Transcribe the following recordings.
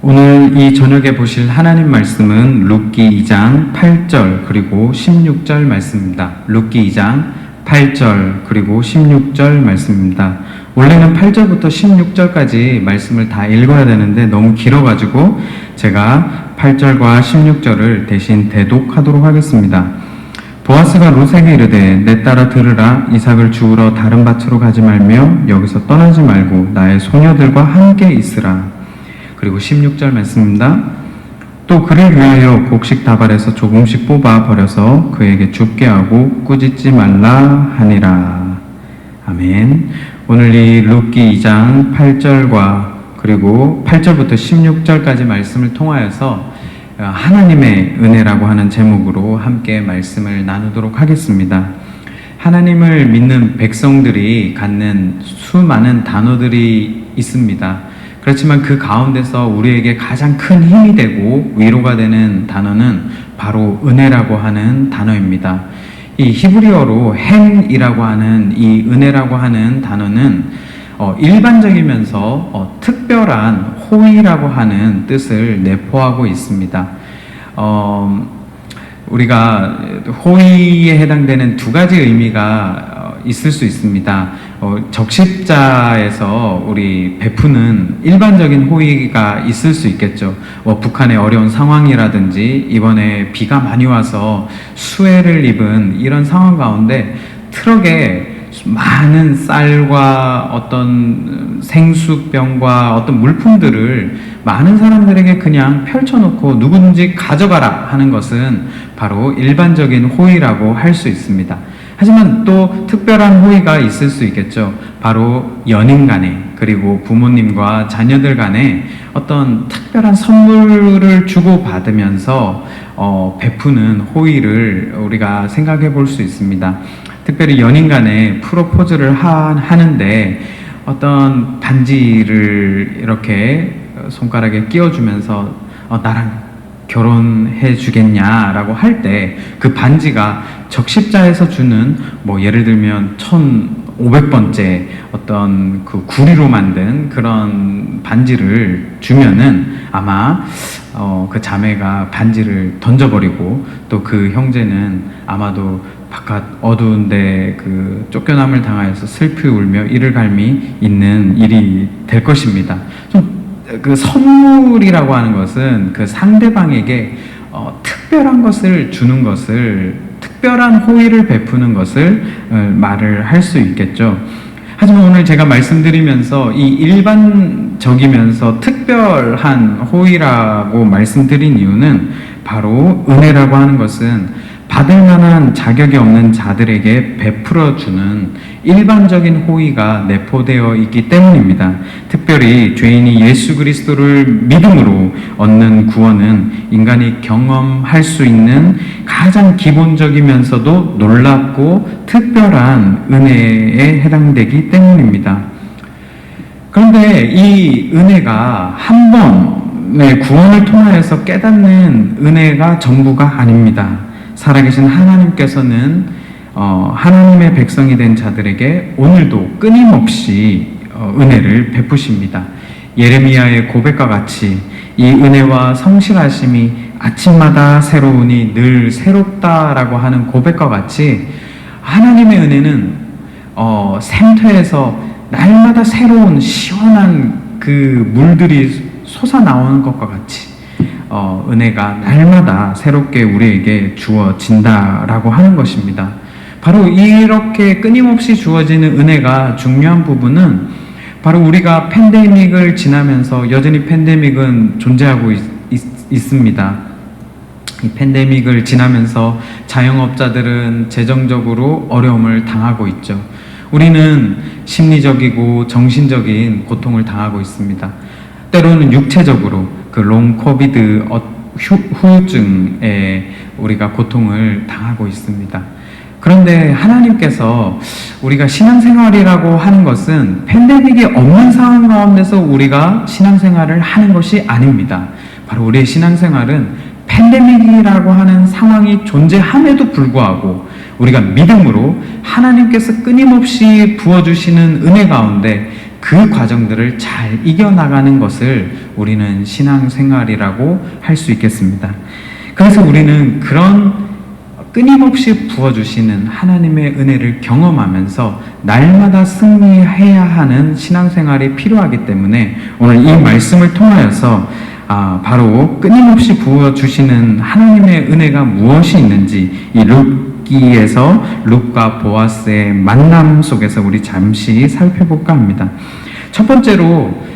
오늘 이 저녁에 보실 하나님 말씀은 룻기 2장 8절 그리고 16절 말씀입니다. 룻기 2장 8절 그리고 16절 말씀입니다. 원래는 8절부터 16절까지 말씀을 다 읽어야 되는데 너무 길어가지고 제가 8절과 16절을 대신 대독하도록 하겠습니다. 보아스가 룻에게 이르되 내 딸아 들으라. 이삭을 주우러 다른 밭으로 가지 말며 여기서 떠나지 말고 나의 소녀들과 함께 있으라. 그리고 16절 말씀입니다. 또 그를 위하여 곡식 다발에서 조금씩 뽑아 버려서 그에게 줍게 하고 꾸짖지 말라 하니라. 아멘. 오늘 이 룻기 2장 8절과 그리고 8절부터 16절까지 말씀을 통하여서 하나님의 은혜라고 하는 제목으로 함께 말씀을 나누도록 하겠습니다. 하나님을 믿는 백성들이 갖는 수많은 단어들이 있습니다. 그렇지만 그 가운데서 우리에게 가장 큰 힘이 되고 위로가 되는 단어는 바로 은혜라고 하는 단어입니다. 이 히브리어로 헨이라고 하는 이 은혜라고 하는 단어는 일반적이면서 특별한 호의라고 하는 뜻을 내포하고 있습니다. 우리가 호의에 해당되는 두 가지 의미가 있을 수 있습니다. 적십자에서 우리 베푸는 일반적인 호의가 있을 수 있겠죠. 북한의 어려운 상황이라든지 이번에 비가 많이 와서 수해를 입은 이런 상황 가운데 트럭에 많은 쌀과 어떤 생수병과 어떤 물품들을 많은 사람들에게 그냥 펼쳐놓고 누구든지 가져가라 하는 것은 바로 일반적인 호의라고 할 수 있습니다. 하지만 또 특별한 호의가 있을 수 있겠죠. 바로 연인 간에 그리고 부모님과 자녀들 간에 어떤 특별한 선물을 주고받으면서 베푸는 호의를 우리가 생각해 볼 수 있습니다. 특별히 연인 간에 프로포즈를 하는데 어떤 반지를 이렇게 손가락에 끼워주면서 나랑 결혼해 주겠냐라고 할 때 그 반지가 적십자에서 주는 예를 들면 1500번째 어떤 그 구리로 만든 그런 반지를 주면은 아마 그 자매가 반지를 던져버리고 또 그 형제는 아마도 바깥 어두운데 그 쫓겨남을 당하여서 슬피 울며 이를 갈미 있는 일이 될 것입니다. 그 선물이라고 하는 것은 그 상대방에게 특별한 것을 주는 것을, 특별한 호의를 베푸는 것을 말을 할 수 있겠죠. 하지만 오늘 제가 말씀드리면서 이 일반적이면서 특별한 호의라고 말씀드린 이유는 바로 은혜라고 하는 것은 받을 만한 자격이 없는 자들에게 베풀어주는 일반적인 호의가 내포되어 있기 때문입니다. 특별히 죄인이 예수 그리스도를 믿음으로 얻는 구원은 인간이 경험할 수 있는 가장 기본적이면서도 놀랍고 특별한 은혜에 해당되기 때문입니다. 그런데 이 은혜가 한 번의 구원을 통하여서 깨닫는 은혜가 전부가 아닙니다. 살아계신 하나님께서는 하나님의 백성이 된 자들에게 오늘도 끊임없이 은혜를 베푸십니다. 예레미야의 고백과 같이 이 은혜와 성실하심이 아침마다 새로우니 늘 새롭다라고 하는 고백과 같이 하나님의 은혜는 샘터에서 날마다 새로운 시원한 그 물들이 솟아나오는 것과 같이 은혜가 날마다 새롭게 우리에게 주어진다라고 하는 것입니다. 바로 이렇게 끊임없이 주어지는 은혜가 중요한 부분은 바로 우리가 팬데믹을 지나면서 여전히 팬데믹은 존재하고 있습니다. 이 팬데믹을 지나면서 자영업자들은 재정적으로 어려움을 당하고 있죠. 우리는 심리적이고 정신적인 고통을 당하고 있습니다. 때로는 육체적으로 그 롱 코비드 후유증에 우리가 고통을 당하고 있습니다. 그런데 하나님께서 우리가 신앙생활이라고 하는 것은 팬데믹이 없는 상황 가운데서 우리가 신앙생활을 하는 것이 아닙니다. 바로 우리의 신앙생활은 팬데믹이라고 하는 상황이 존재함에도 불구하고 우리가 믿음으로 하나님께서 끊임없이 부어주시는 은혜 가운데 그 과정들을 잘 이겨나가는 것을 우리는 신앙생활이라고 할 수 있겠습니다. 그래서 우리는 그런 끊임없이 부어주시는 하나님의 은혜를 경험하면서 날마다 승리해야 하는 신앙생활이 필요하기 때문에 오늘 이 말씀을 통하여서 바로 끊임없이 부어주시는 하나님의 은혜가 무엇이 있는지 이 룻기에서 룻과 보아스의 만남 속에서 우리 잠시 살펴볼까 합니다. 첫 번째로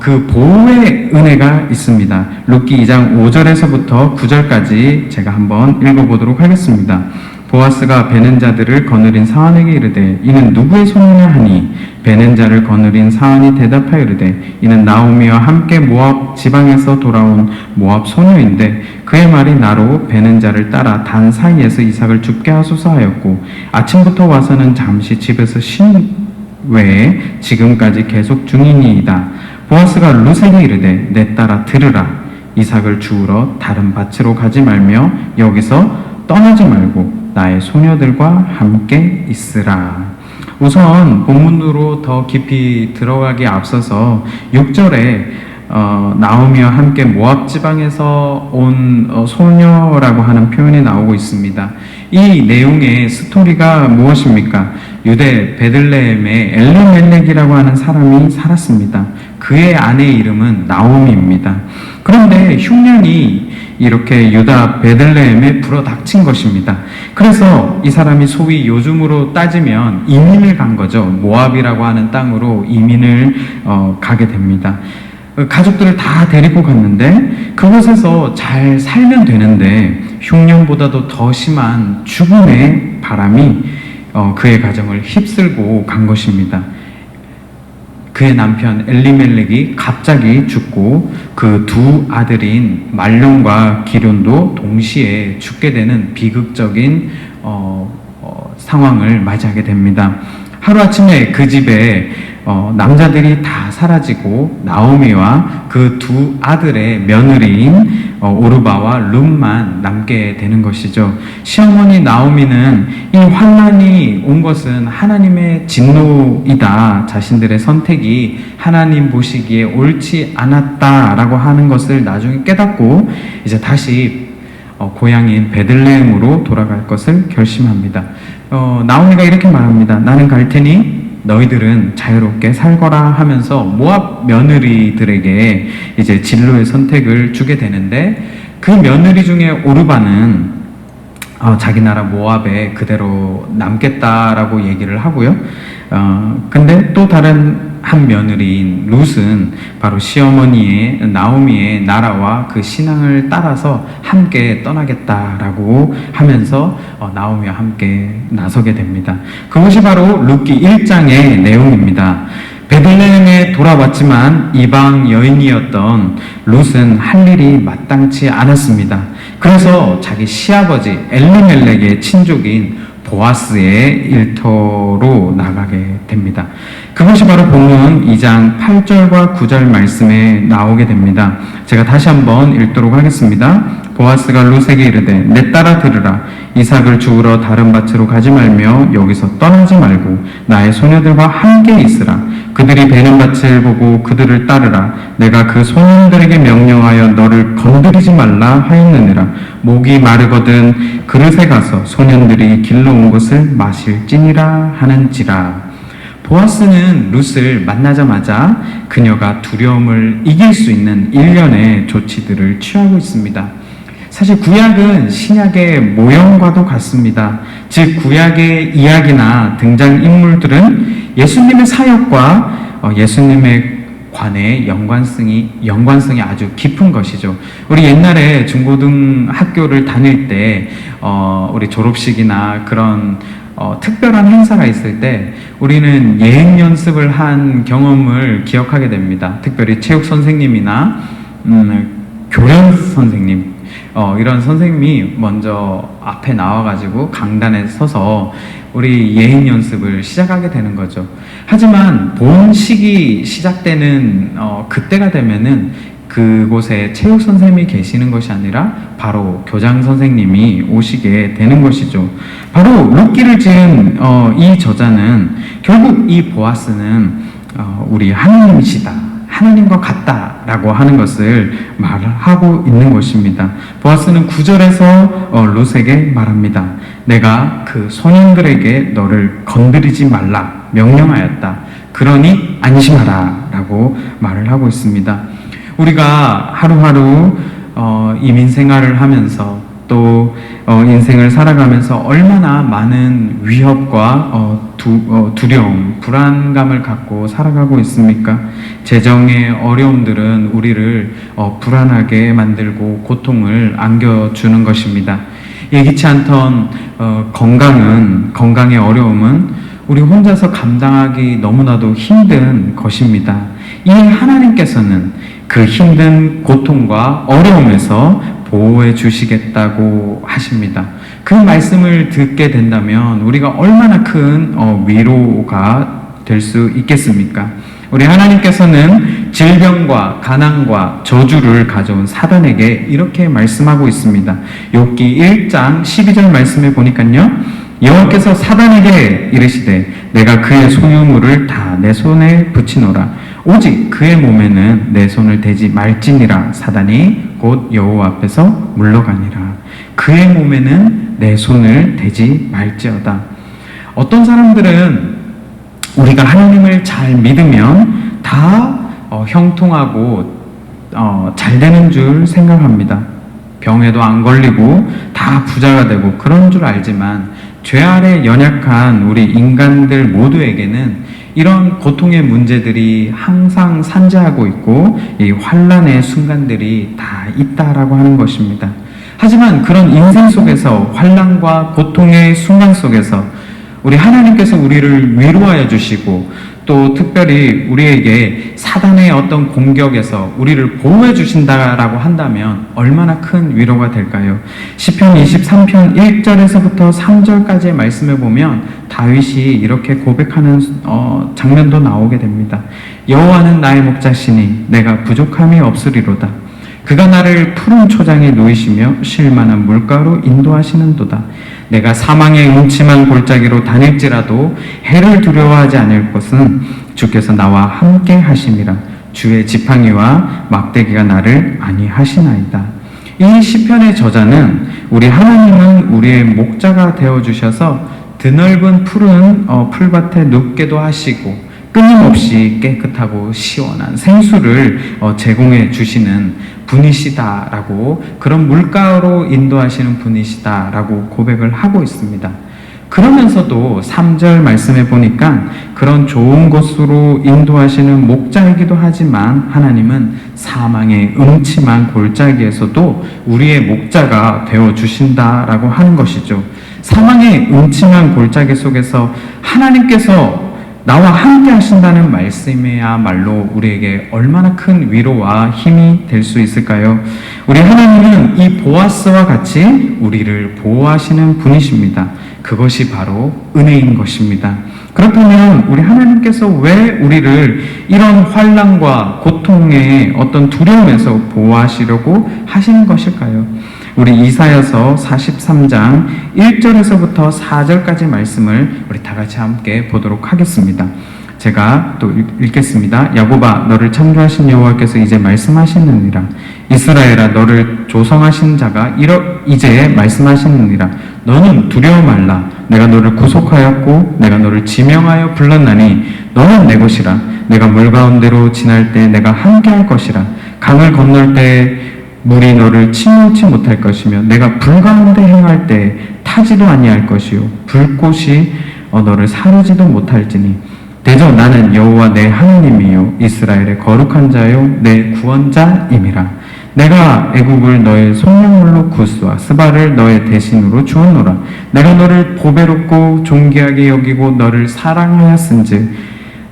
그 보호의 은혜가 있습니다. 룻기 2장 5절에서부터 9절까지 제가 한번 읽어보도록 하겠습니다. 보아스가 베는 자들을 거느린 사환에게 이르되 이는 누구의 손이냐 하니 베는 자를 거느린 사환이 대답하여 이르되 이는 나오미와 함께 모압 지방에서 돌아온 모압 소녀인데 그의 말이 나로 베는 자를 따라 단 사이에서 이삭을 죽게 하소서 하였고 아침부터 와서는 잠시 집에서 쉰 외에 지금까지 계속 중이니이다. 보아스가 룻에게 이르되 내 딸아 들으라. 이삭을 주우러 다른 밭으로 가지 말며 여기서 떠나지 말고 나의 소녀들과 함께 있으라. 우선 본문으로 더 깊이 들어가기 앞서서 6절에 나오미와 함께 모압 지방에서 온 소녀라고 하는 표현이 나오고 있습니다. 이 내용의 스토리가 무엇입니까? 유대 베들레헴에 엘리멜렉이라고 하는 사람이 살았습니다. 그의 아내의 이름은 나오미입니다. 그런데 흉년이 이렇게 유다 베들레헴에 불어닥친 것입니다. 그래서 이 사람이 소위 요즘으로 따지면 이민을 간 거죠. 모압이라고 하는 땅으로 이민을 가게 됩니다. 가족들을 다 데리고 갔는데 그곳에서 잘 살면 되는데 흉년보다도 더 심한 죽음의 바람이 그의 가정을 휩쓸고 간 것입니다. 그의 남편 엘리멜렉이 갑자기 죽고 그 두 아들인 말론과 기련도 동시에 죽게 되는 비극적인 상황을 맞이하게 됩니다. 하루아침에 그 집에 남자들이 다 사라지고 나오미와 그 두 아들의 며느리인 오르바와 룻만 남게 되는 것이죠. 시어머니 나오미는 이 환난이 온 것은 하나님의 진노이다. 자신들의 선택이 하나님 보시기에 옳지 않았다라고 하는 것을 나중에 깨닫고 이제 다시 고향인 베들레헴으로 돌아갈 것을 결심합니다. 나오미가 이렇게 말합니다. 나는 갈 테니 너희들은 자유롭게 살거라 하면서 모압 며느리들에게 이제 진로의 선택을 주게 되는데 그 며느리 중에 오르바는 자기 나라 모압에 그대로 남겠다라고 얘기를 하고요. 근데 또 다른 한 며느리인 룻은 바로 시어머니의 나오미의 나라와 그 신앙을 따라서 함께 떠나겠다라고 하면서 나오미와 함께 나서게 됩니다. 그것이 바로 룻기 1장의 내용입니다. 베들레헴에 돌아왔지만 이방 여인이었던 룻은 할 일이 마땅치 않았습니다. 그래서 자기 시아버지 엘리멜렉의 친족인 보아스의 일터로 나가게 됩니다. 그것이 바로 본문 2장 8절과 9절 말씀에 나오게 됩니다. 제가 다시 한번 읽도록 하겠습니다. 보아스가 룻에게 이르되 내 딸아 들으라. 이삭을 주우러 다른 밭으로 가지 말며 여기서 떠나지 말고 나의 소녀들과 함께 있으라. 그들이 베는 밭을 보고 그들을 따르라. 내가 그 소년들에게 명령하여 너를 건드리지 말라 하였느니라. 목이 마르거든 그릇에 가서 소년들이 길러 온 것을 마실지니라 하는지라. 보아스는 룻을 만나자마자 그녀가 두려움을 이길 수 있는 일련의 조치들을 취하고 있습니다. 사실 구약은 신약의 모형과도 같습니다. 즉 구약의 이야기나 등장인물들은 예수님의 사역과 예수님의 관의 연관성이 아주 깊은 것이죠. 우리 옛날에 중고등학교를 다닐 때 우리 졸업식이나 그런 특별한 행사가 있을 때 우리는 예행 연습을 한 경험을 기억하게 됩니다. 특별히 체육 선생님이나 교련 선생님 이런 선생님이 먼저 앞에 나와가지고 강단에 서서 우리 예행 연습을 시작하게 되는 거죠. 하지만 본식이 시작되는 그때가 되면은 그곳에 체육 선생님이 계시는 것이 아니라 바로 교장 선생님이 오시게 되는 것이죠. 바로 룻기를 지은 이 저자는 결국 이 보아스는 우리 하나님이시다, 하나님과 같다라고 하는 것을 말하고 있는 것입니다. 보아스는 9절에서 룻에게 말합니다. 내가 그 소년들에게 너를 건드리지 말라 명령하였다. 그러니 안심하라 라고 말을 하고 있습니다. 우리가 하루하루 이민 생활을 하면서 또 인생을 살아가면서 얼마나 많은 위협과 두려움, 불안감을 갖고 살아가고 있습니까? 재정의 어려움들은 우리를 불안하게 만들고 고통을 안겨주는 것입니다. 예기치 않던 건강의 어려움은 우리 혼자서 감당하기 너무나도 힘든 것입니다. 이 하나님께서는 그 힘든 고통과 어려움에서 보호해 주시겠다고 하십니다. 그 말씀을 듣게 된다면 우리가 얼마나 큰 위로가 될 수 있겠습니까? 우리 하나님께서는 질병과 가난과 저주를 가져온 사단에게 이렇게 말씀하고 있습니다. 욥기 1장 12절 말씀에 보니까요, 여호와께서 사단에게 이르시되 내가 그의 소유물을 다 내 손에 붙이노라. 오직 그의 몸에는 내 손을 대지 말지니라. 사단이 곧 여호와 앞에서 물러가니라. 그의 몸에는 내 손을 대지 말지어다. 어떤 사람들은 우리가 하나님을 잘 믿으면 다 형통하고 잘 되는 줄 생각합니다. 병에도 안 걸리고 다 부자가 되고 그런 줄 알지만 죄 아래 연약한 우리 인간들 모두에게는 이런 고통의 문제들이 항상 산재하고 있고 이 환난의 순간들이 다 있다라고 하는 것입니다. 하지만 그런 인생 속에서 환난과 고통의 순간 속에서 우리 하나님께서 우리를 위로하여 주시고 또 특별히 우리에게 사단의 어떤 공격에서 우리를 보호해 주신다라고 한다면 얼마나 큰 위로가 될까요? 시편 23편 1절에서부터 3절까지의 말씀을 보면 다윗이 이렇게 고백하는 장면도 나오게 됩니다. 여호와는 나의 목자시니 내가 부족함이 없으리로다. 그가 나를 푸른 초장에 누이시며 쉴만한 물가로 인도하시는도다. 내가 사망의 음침한 골짜기로 다닐지라도 해를 두려워하지 않을 것은 주께서 나와 함께 하심이라. 주의 지팡이와 막대기가 나를 안위하시나이다. 이 시편의 저자는 우리 하나님은 우리의 목자가 되어주셔서 드넓은 푸른 풀밭에 눕게도 하시고 끊임없이 깨끗하고 시원한 생수를 제공해 주시는 분이시다라고, 그런 물가로 인도하시는 분이시다라고 고백을 하고 있습니다. 그러면서도 3절 말씀해 보니까 그런 좋은 곳으로 인도하시는 목자이기도 하지만 하나님은 사망의 음침한 골짜기에서도 우리의 목자가 되어 주신다라고 하는 것이죠. 사망의 음침한 골짜기 속에서 하나님께서 나와 함께 하신다는 말씀이야말로 우리에게 얼마나 큰 위로와 힘이 될 수 있을까요? 우리 하나님은 이 보아스와 같이 우리를 보호하시는 분이십니다. 그것이 바로 은혜인 것입니다. 그렇다면 우리 하나님께서 왜 우리를 이런 환난과 고통의 어떤 두려움에서 보호하시려고 하시는 것일까요? 우리 이사야서 43장 1절에서부터 4절까지 말씀을 우리 다 같이 함께 보도록 하겠습니다. 제가 또 읽겠습니다. 야곱아, 너를 창조하신 여호와께서 이제 말씀하시느니라. 이스라엘아, 너를 조성하신 자가 이제 말씀하시느니라. 너는 두려워 말라. 내가 너를 구속하였고 내가 너를 지명하여 불렀나니 너는 내 것이라. 내가 물 가운데로 지날 때 내가 함께할 것이라. 강을 건널 때 물이 너를 침몰치 못할 것이며 내가 불 가운데 행할 때 타지도 아니할 것이요 불꽃이 너를 사르지도 못할지니 대저 나는 여호와 내 하나님이요 이스라엘의 거룩한 자요 내 구원자임이라. 내가 애국을 너의 속량물로 구스와 스바를 너의 대신으로 주었노라. 내가 너를 보배롭고 존귀하게 여기고 너를 사랑하였은즉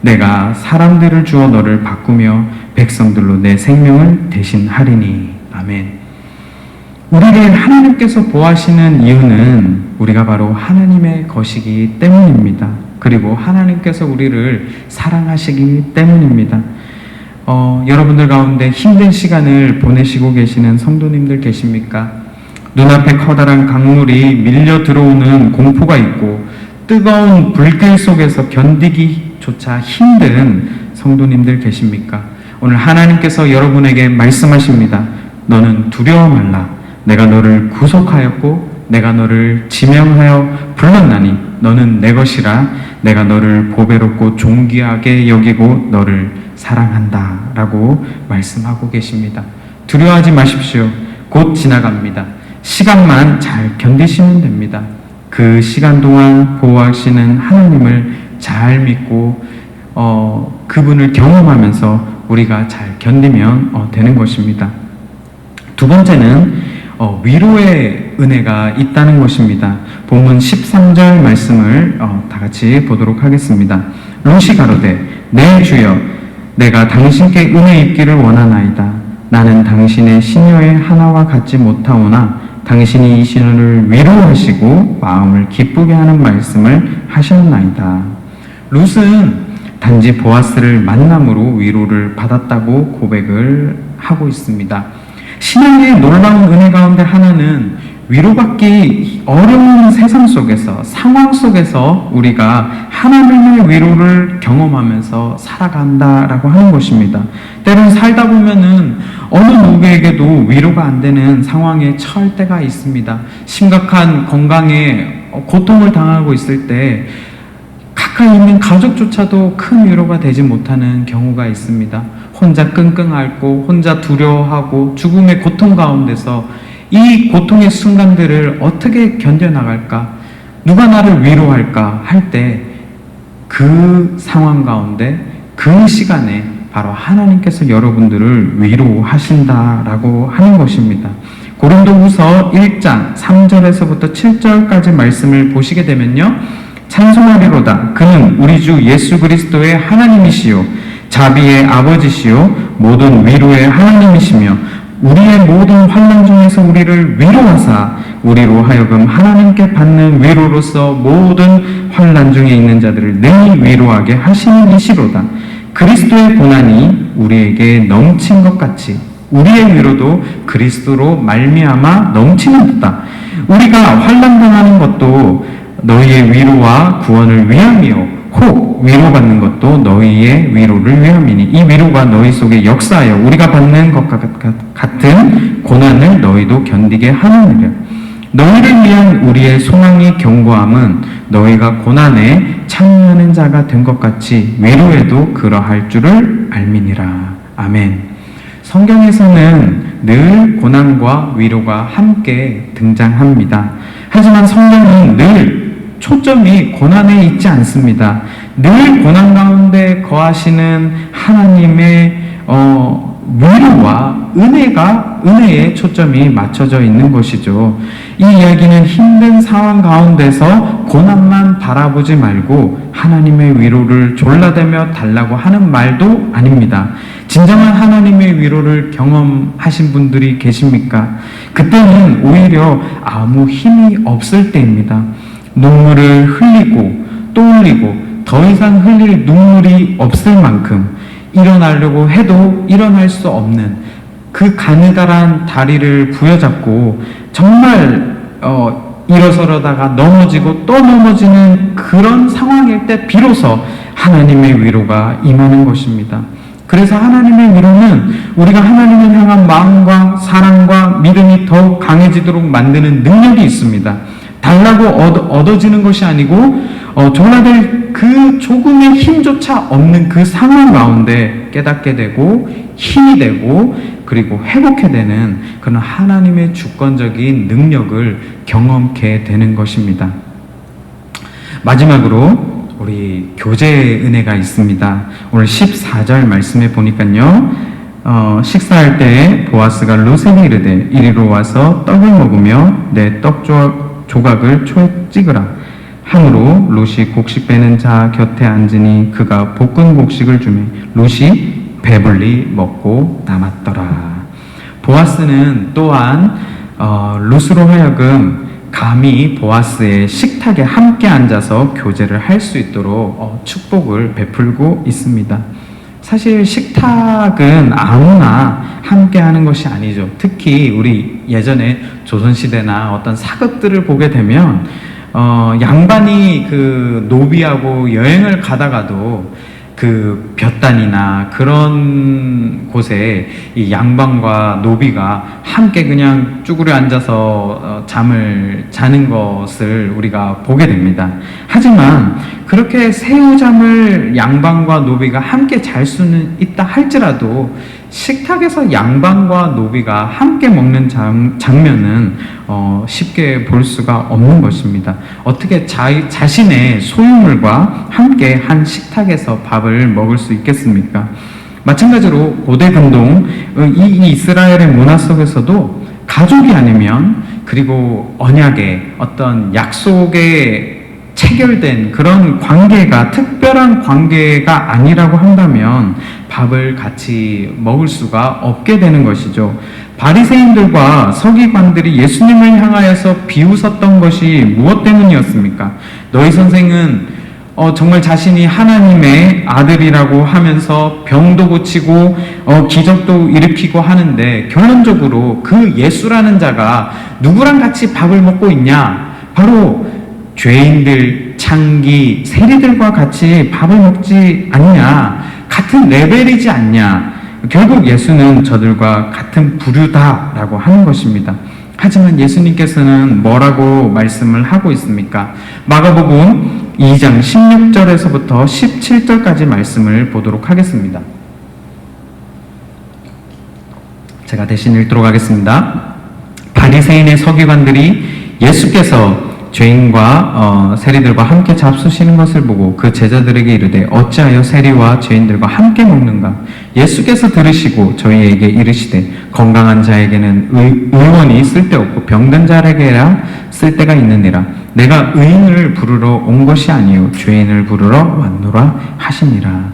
내가 사람들을 주어 너를 바꾸며 백성들로 내 생명을 대신하리니. 아멘. 우리를 하나님께서 보호하시는 이유는 우리가 바로 하나님의 것이기 때문입니다. 그리고 하나님께서 우리를 사랑하시기 때문입니다. 여러분들 가운데 힘든 시간을 보내시고 계시는 성도님들 계십니까? 눈앞에 커다란 강물이 밀려 들어오는 공포가 있고 뜨거운 불길 속에서 견디기조차 힘든 성도님들 계십니까? 오늘 하나님께서 여러분에게 말씀하십니다. 너는 두려워 말라. 내가 너를 구속하였고 내가 너를 지명하여 불렀나니 너는 내 것이라. 내가 너를 보배롭고 존귀하게 여기고 너를 사랑한다 라고 말씀하고 계십니다. 두려워하지 마십시오. 곧 지나갑니다. 시간만 잘 견디시면 됩니다. 그 시간 동안 보호하시는 하나님을 잘 믿고 그분을 경험하면서 우리가 잘 견디면 되는 것입니다. 두 번째는 위로의 은혜가 있다는 것입니다. 본문 13절 말씀을 다 같이 보도록 하겠습니다. 롯이 가로되 내 주여 내가 당신께 은혜 입기를 원하나이다. 나는 당신의 시녀의 하나와 같지 못하오나 당신이 이 시녀를 위로하시고 마음을 기쁘게 하는 말씀을 하셨나이다. 롯은 단지 보아스를 만남으로 위로를 받았다고 고백을 하고 있습니다. 신앙의 놀라운 은혜 가운데 하나는 위로받기 어려운 세상 속에서, 상황 속에서 우리가 하나님의 위로를 경험하면서 살아간다라고 하는 것입니다. 때론 살다 보면은 어느 누구에게도 위로가 안 되는 상황에 처할 때가 있습니다. 심각한 건강에 고통을 당하고 있을 때 가까이 있는 가족조차도 큰 위로가 되지 못하는 경우가 있습니다. 혼자 끙끙 앓고 혼자 두려워하고 죽음의 고통 가운데서 이 고통의 순간들을 어떻게 견뎌나갈까? 누가 나를 위로할까? 할 때 그 상황 가운데 그 시간에 바로 하나님께서 여러분들을 위로하신다라고 하는 것입니다. 고린도후서 1장 3절에서부터 7절까지 말씀을 보시게 되면요. 찬송하리로다. 그는 우리 주 예수 그리스도의 하나님이시요 자비의 아버지시요 모든 위로의 하나님이시며 우리의 모든 환난 중에서 우리를 위로하사 우리로 하여금 하나님께 받는 위로로서 모든 환난 중에 있는 자들을 능히 위로하게 하시는 이시로다. 그리스도의 고난이 우리에게 넘친 것 같이 우리의 위로도 그리스도로 말미암아 넘치는 듯다. 우리가 환난 당하는 것도 너희의 위로와 구원을 위함이요 혹 위로받는 것도 너희의 위로를 위함이니 이 위로가 너희 속에 역사하여 우리가 받는 것과 같은 고난을 너희도 견디게 하느니라. 너희를 위한 우리의 소망이 견고함은 너희가 고난에 참여하는 자가 된 것 같이 위로에도 그러할 줄을 알미니라. 아멘. 성경에서는 늘 고난과 위로가 함께 등장합니다. 하지만 성경은 늘 초점이 고난에 있지 않습니다. 늘 고난 가운데 거하시는 하나님의 위로와 은혜에 초점이 맞춰져 있는 것이죠. 이 이야기는 힘든 상황 가운데서 고난만 바라보지 말고 하나님의 위로를 졸라대며 달라고 하는 말도 아닙니다. 진정한 하나님의 위로를 경험하신 분들이 계십니까? 그때는 오히려 아무 힘이 없을 때입니다. 눈물을 흘리고 또 흘리고 더 이상 흘릴 눈물이 없을 만큼 일어나려고 해도 일어날 수 없는 그 가느다란 다리를 부여잡고 정말 일어서려다가 넘어지고 또 넘어지는 그런 상황일 때 비로소 하나님의 위로가 임하는 것입니다. 그래서 하나님의 위로는 우리가 하나님을 향한 마음과 사랑과 믿음이 더욱 강해지도록 만드는 능력이 있습니다. 달라고 얻어지는 것이 아니고 졸라댈 그 조금의 힘조차 없는 그 상황 가운데 깨닫게 되고 힘이 되고 그리고 회복해 되는 그런 하나님의 주권적인 능력을 경험케 되는 것입니다. 마지막으로 우리 교제의 은혜가 있습니다. 오늘 14절 말씀에 보니까요. 식사할 때에 보아스가 롯에게 이르되 이리로 와서 떡을 먹으며 내 떡 조각을 초에 찍으라. 함으로 롯이 곡식 빼는 자 곁에 앉으니 그가 볶은 곡식을 주매 롯이 배불리 먹고 남았더라. 보아스는 또한 롯으로 하여금 감히 보아스의 식탁에 함께 앉아서 교제를 할 수 있도록 축복을 베풀고 있습니다. 사실 식탁은 아무나 함께 하는 것이 아니죠. 특히 우리 예전에 조선시대나 어떤 사극들을 보게 되면 양반이 그 노비하고 여행을 가다가도 그 볕단이나 그런 곳에 이 양반과 노비가 함께 그냥 쭈그려 앉아서 잠을 자는 것을 우리가 보게 됩니다. 하지만 그렇게 새우잠을 양반과 노비가 함께 잘 수는 있다 할지라도 식탁에서 양반과 노비가 함께 먹는 장면은 쉽게 볼 수가 없는 것입니다. 어떻게 자신의 소유물과 함께 한 식탁에서 밥을 먹을 수 있겠습니까? 마찬가지로 고대 근동 이 이스라엘의 문화 속에서도 가족이 아니면, 그리고 언약의 어떤 약속에 체결된 그런 관계가 특별한 관계가 아니라고 한다면 밥을 같이 먹을 수가 없게 되는 것이죠. 바리새인들과 서기관들이 예수님을 향하여서 비웃었던 것이 무엇 때문이었습니까? 너희 선생은 정말 자신이 하나님의 아들이라고 하면서 병도 고치고 기적도 일으키고 하는데, 결론적으로 그 예수라는 자가 누구랑 같이 밥을 먹고 있냐? 바로 죄인들, 창기, 세리들과 같이 밥을 먹지 않냐? 같은 레벨이지 않냐? 결국 예수는 저들과 같은 부류다라고 하는 것입니다. 하지만 예수님께서는 뭐라고 말씀을 하고 있습니까? 마가복음 2장 16절에서부터 17절까지 말씀을 보도록 하겠습니다. 제가 대신 읽도록 하겠습니다. 바리새인의 서기관들이 예수께서 죄인과 세리들과 함께 잡수시는 것을 보고 그 제자들에게 이르되 어찌하여 세리와 죄인들과 함께 먹는가? 예수께서 들으시고 저희에게 이르시되 건강한 자에게는 의원이 쓸데없고 병든 자에게라 쓸데가 있느니라. 내가 의인을 부르러 온 것이 아니요 죄인을 부르러 왔노라 하시니라.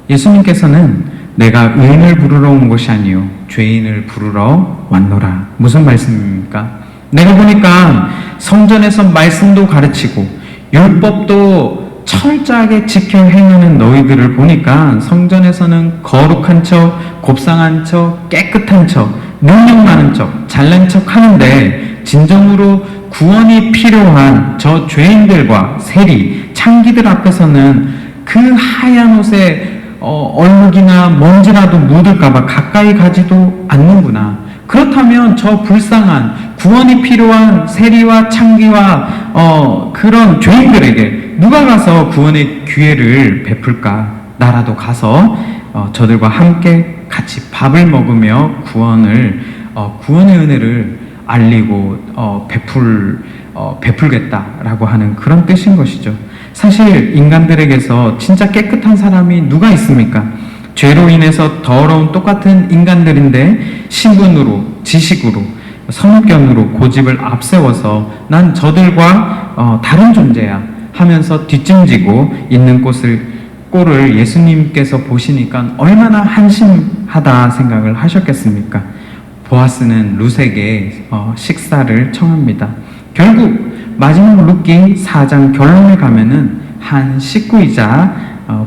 예수님께서는 내가 의인을 부르러 온 것이 아니요 죄인을 부르러 왔노라. 무슨 말씀입니까? 내가 보니까 성전에서 말씀도 가르치고 율법도 철저하게 지켜 행하는 너희들을 보니까 성전에서는 거룩한 척, 곱상한 척, 깨끗한 척, 능력 많은 척, 잘난 척 하는데 진정으로 구원이 필요한 저 죄인들과 세리, 창기들 앞에서는 그 하얀 옷에 얼룩이나 먼지라도 묻을까봐 가까이 가지도 않는구나. 그렇다면 저 불쌍한 구원이 필요한 세리와 창기와 그런 죄인들에게 누가 가서 구원의 기회를 베풀까? 나라도 가서 저들과 함께 같이 밥을 먹으며 구원의 은혜를 알리고 베풀겠다라고 하는 그런 뜻인 것이죠. 사실 인간들에게서 진짜 깨끗한 사람이 누가 있습니까? 죄로 인해서 더러운 똑같은 인간들인데 신분으로, 지식으로, 선견으로 고집을 앞세워서 난 저들과 다른 존재야 하면서 뒷짐지고 있는 꼴을 예수님께서 보시니까 얼마나 한심하다 생각을 하셨겠습니까? 보아스는 룻에게 식사를 청합니다. 결국 마지막 룻기 4장 결론에 가면은 한 식구이자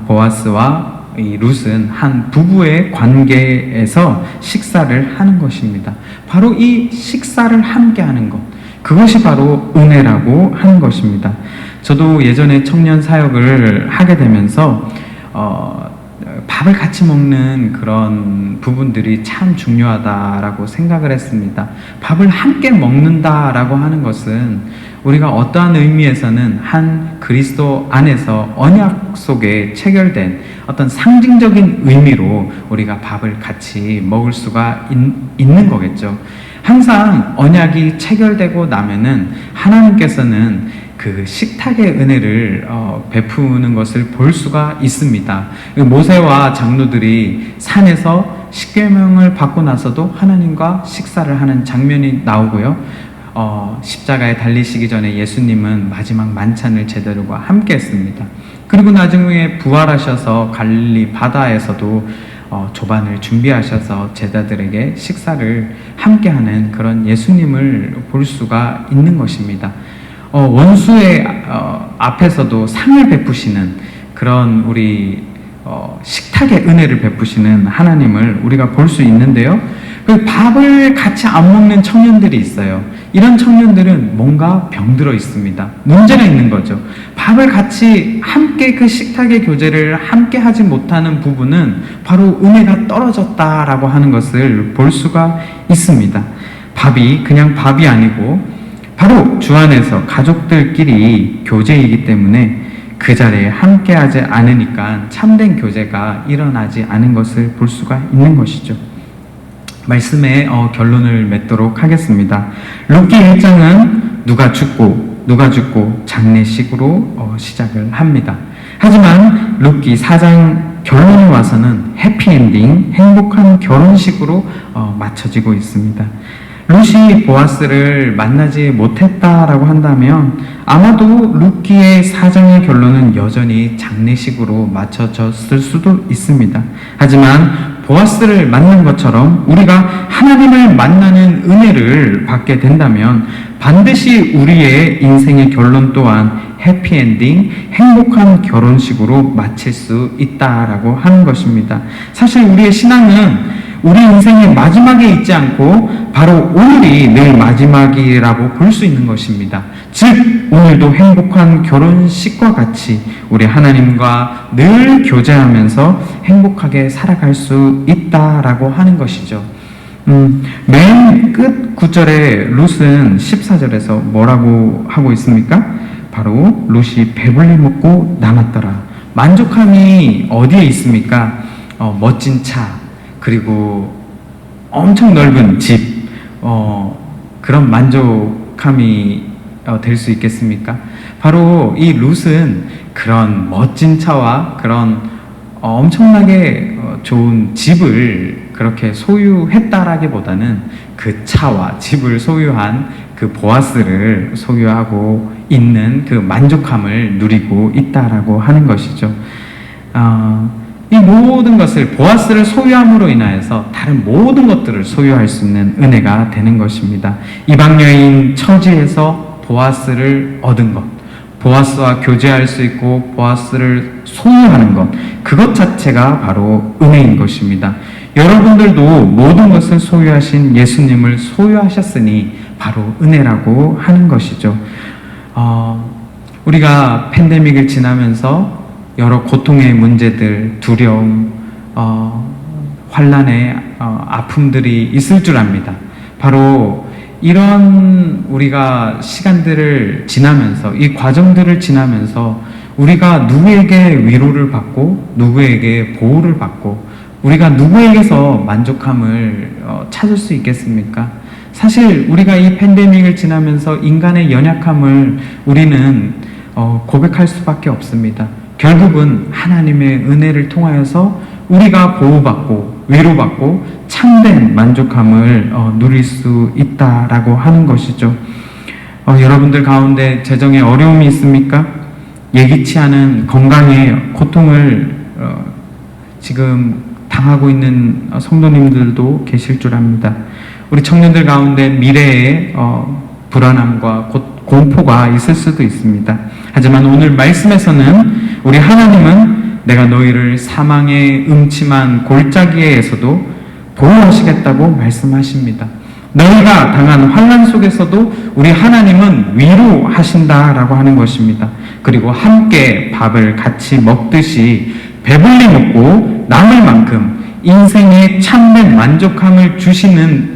보아스와 이 룻은 한 부부의 관계에서 식사를 하는 것입니다. 바로 이 식사를 함께 하는 것, 그것이 바로 은혜라고 하는 것입니다. 저도 예전에 청년 사역을 하게 되면서 밥을 같이 먹는 그런 부분들이 참 중요하다라고 생각을 했습니다. 밥을 함께 먹는다라고 하는 것은 우리가 어떠한 의미에서는 한 그리스도 안에서 언약 속에 체결된 어떤 상징적인 의미로 우리가 밥을 같이 먹을 수가 있는 거겠죠. 항상 언약이 체결되고 나면은 하나님께서는 그 식탁의 은혜를 베푸는 것을 볼 수가 있습니다. 모세와 장로들이 산에서 십계명을 받고 나서도 하나님과 식사를 하는 장면이 나오고요. 십자가에 달리시기 전에 예수님은 마지막 만찬을 제자들과 함께 했습니다. 그리고 나중에 부활하셔서 갈릴리 바다에서도 조반을 준비하셔서 제자들에게 식사를 함께하는 그런 예수님을 볼 수가 있는 것입니다. 원수의 앞에서도 상을 베푸시는 그런 우리 식탁의 은혜를 베푸시는 하나님을 우리가 볼 수 있는데요. 그 밥을 같이 안 먹는 청년들이 있어요. 이런 청년들은 뭔가 병들어 있습니다. 문제가 있는 거죠. 밥을 같이 함께 그 식탁의 교제를 함께 하지 못하는 부분은 바로 은혜가 떨어졌다라고 하는 것을 볼 수가 있습니다. 밥이 그냥 밥이 아니고 바로 주 안에서 가족들끼리 교제이기 때문에 그 자리에 함께하지 않으니까 참된 교제가 일어나지 않은 것을 볼 수가 있는 것이죠. 말씀의 결론을 맺도록 하겠습니다. 룻기 1장은 누가 죽고 장례식으로 시작을 합니다. 하지만 룻기 4장 결론에 와서는 해피엔딩, 행복한 결혼식으로 맞춰지고 있습니다. 룻이 보아스를 만나지 못했다라고 한다면 아마도 룻기의 4장의 결론은 여전히 장례식으로 맞춰졌을 수도 있습니다. 하지만 보아스를 만난 것처럼 우리가 하나님을 만나는 은혜를 받게 된다면 반드시 우리의 인생의 결론 또한 해피엔딩, 행복한 결혼식으로 마칠 수 있다라고 하는 것입니다. 사실 우리의 신앙은 우리 인생의 마지막에 있지 않고 바로 오늘이 늘 마지막이라고 볼 수 있는 것입니다. 즉 오늘도 행복한 결혼식과 같이 우리 하나님과 늘 교제하면서 행복하게 살아갈 수 있다라고 하는 것이죠. 맨 끝 9절에 룻은 14절에서 뭐라고 하고 있습니까? 바로 룻이 배불리 먹고 남았더라. 만족함이 어디에 있습니까? 멋진 차, 그리고 엄청 넓은 집, 그런 만족함이 될 수 있겠습니까? 바로 이 룻은 그런 멋진 차와 그런 엄청나게 좋은 집을 그렇게 소유했다라기보다는 그 차와 집을 소유한 그 보아스를 소유하고 있는 그 만족함을 누리고 있다라고 하는 것이죠. 이 모든 것을 보아스를 소유함으로 인하여서 다른 모든 것들을 소유할 수 있는 은혜가 되는 것입니다. 이방 여인 처지에서 보아스를 얻은 것, 보아스와 교제할 수 있고 보아스를 소유하는 것, 그것 자체가 바로 은혜인 것입니다. 여러분들도 모든 것을 소유하신 예수님을 소유하셨으니 바로 은혜라고 하는 것이죠. 우리가 팬데믹을 지나면서 여러 고통의 문제들, 두려움, 환난의 아픔들이 있을 줄 압니다. 바로 이런 우리가 시간들을 지나면서, 이 과정들을 지나면서 우리가 누구에게 위로를 받고 누구에게 보호를 받고 우리가 누구에게서 만족함을 찾을 수 있겠습니까? 사실 우리가 이 팬데믹을 지나면서 인간의 연약함을 우리는 고백할 수밖에 없습니다. 결국은 하나님의 은혜를 통하여서 우리가 보호받고 위로받고 참된 만족함을 누릴 수 있다라고 하는 것이죠. 여러분들 가운데 재정에 어려움이 있습니까? 예기치 않은 건강의 고통을 지금 당하고 있는 성도님들도 계실 줄 압니다. 우리 청년들 가운데 미래에 불안함과 공포가 있을 수도 있습니다. 하지만 오늘 말씀에서는 우리 하나님은 내가 너희를 사망의 음침한 골짜기에서도 보호하시겠다고 말씀하십니다. 너희가 당한 환난 속에서도 우리 하나님은 위로하신다라고 하는 것입니다. 그리고 함께 밥을 같이 먹듯이 배불리 먹고 남을 만큼 인생의 참된 만족함을 주시는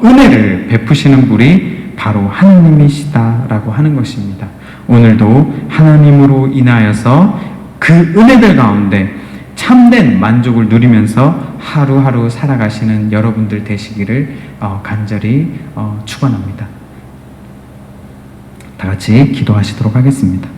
은혜를 베푸시는 분이 바로 하나님이시다라고 하는 것입니다. 오늘도 하나님으로 인하여서 그 은혜들 가운데 참된 만족을 누리면서 하루하루 살아가시는 여러분들 되시기를 간절히 축원합니다. 다 같이 기도하시도록 하겠습니다.